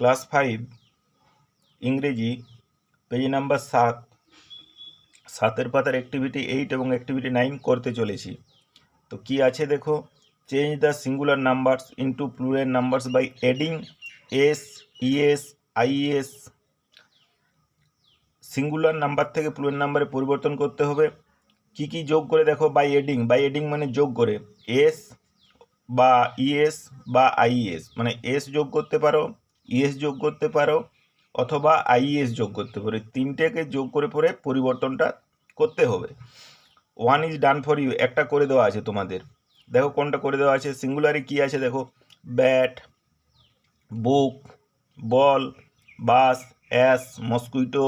Class 5 ইংরেজি page number 7 পাতার activity 8 এবং অ্যাক্টিভিটি 9 করতে চলেছি। তো কি আছে দেখো, change the singular numbers into plural numbers by adding S, ES, IS. Singular number থেকে প্লুরাল নাম্বারে পরিবর্তন করতে হবে। কি কি যোগ করে দেখো, বাই এডিং মানে যোগ করে, এস বা ইএস বা আইএস, মানে এস যোগ করতে পারো, ইএস যোগ করতে পারো, অথবা আইএস যোগ করতে পারো। তিনটেকে যোগ করে পরে পরিবর্তনটা করতে হবে। One is done for you, একটা করে দেওয়া আছে তোমাদের। দেখো কোনটা করে দেওয়া আছে। সিঙ্গুলারে কি আছে দেখো, bat, book, ball, bus, ass, mosquito,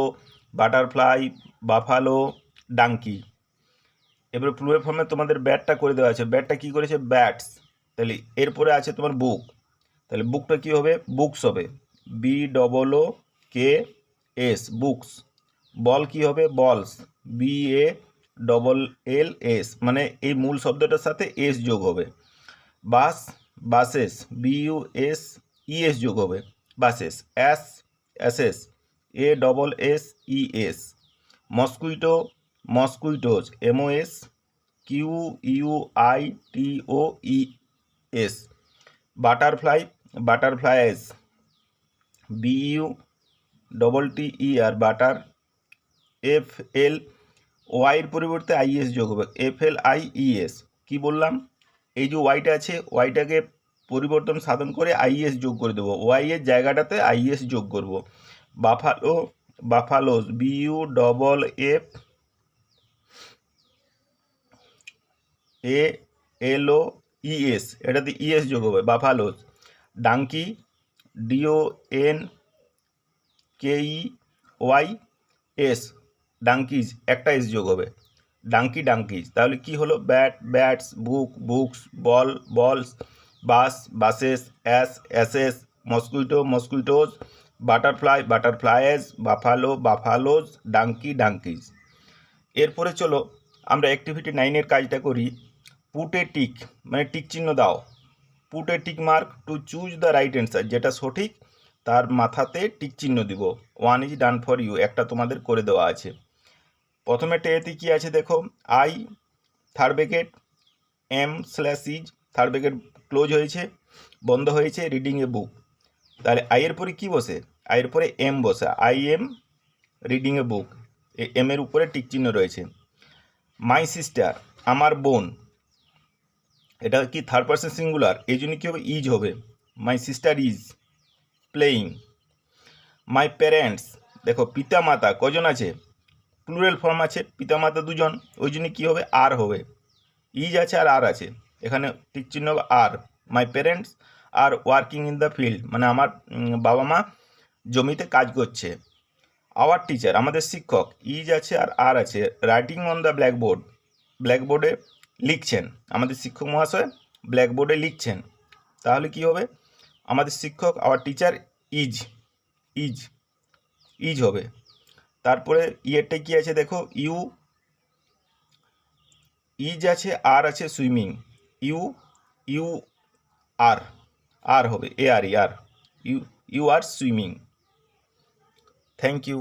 butterfly, buffalo, donkey. এবারে প্লুরাল ফর্মে তোমাদের ব্যাটটা করে দেওয়া আছে। ব্যাটটা কি করেছে, ব্যাটস। তাহলে এরপরে আছে তোমার বুক, তাহলে বুকটা কি হবে, বুকস হবে, BOOKS, বুকস। বল কি হবে, বলস, BALLS, মানে এই মূল শব্দটার সাথে এস যোগ হবে। বাস, বাসেস, BUSES যোগ হবে, buses. Asses, ASSES। Mosquito, mosquitoes, MOSQUITOES। Butterfly, butterflies, BUTTER, butter. ওয়াইয়ের পরিবর্তে আইএস যোগ হবে, FLIES। কি বললাম, এই যে ওয়াইটা আছে, ওয়াইটাকে পরিবর্তন সাধন করে আইএস যোগ করে দেবো, ওয়াই এর জায়গাটাতে আইএস যোগ করব। বাফালো, বাফালোস, BULFALOES, এটাতে ইএস যোগ হবে, বাফালোস। ডাঙ্কি, DONKEYS, ডাঙ্কিজ, একটা এস যোগ হবে, ডাঙ্কি, ডাঙ্কিজ। তাহলে কি হলো, bat, bats, book, books, ball, balls, bus, buses, ass, asses, mosquito, mosquitoes, butterfly, butterflies, buffalo, buffaloes, donkey, donkeys. এরপরে চলো আমরা অ্যাক্টিভিটি 9-এর কাজটা করি। পুট এ টিক, মানে টিক চিহ্ন দাও। Put a tick mark to choose the right answer, যেটা সঠিক তার মাথাতে টিক চিহ্ন দিব। One is done for you, একটা তোমাদের করে দেওয়া আছে। প্রথমে টেতে কি আছে দেখো, আই, থার্ড ব্র্যাকেট, M/ইজ, থার্ড ব্র্যাকেট ক্লোজ হয়েছে, বন্ধ হয়েছে, রিডিং এ বুক। তাহলে আইয়ের পরে কি বসে, আইয়ের পরে এম বসে, IM reading a book, M এর উপরে টিক চিহ্ন রয়েছে। মাই সিস্টার, আমার বোন, এটা কি থার্ড পারসন সিঙ্গুলার, এই জন্য কী হবে, ইজ হবে, my sister is playing. My parents, দেখো পিতা মাতা কজন আছে, প্লুরাল ফর্ম আছে, পিতা মাতা দুজন, ওই জন্য কী হবে, আর হবে। ইজ আছে আর আছে, এখানে টিক চিহ্ন হবে আর। My parents are working in the field, মানে আমার বাবা মা জমিতে কাজ করছে। আওয়ার টিচার, আমাদের শিক্ষক, ইজ আছে আর আছে, রাইটিং অন দ্য ব্ল্যাকবোর্ড, ব্ল্যাকবোর্ডে লিখছেন, আমাদের শিক্ষক মহাশয় ব্ল্যাকবোর্ডে লিখছেন। তাহলে কি হবে, আমাদের শিক্ষক, our teacher, is, is, is হবে। তারপরে ইয়েরটা কি আছে দেখো, ইউ, ইজ আছে আর আছে, সুইমিং, ইউ আর হবে, ARE, are, you are swimming. Thank you.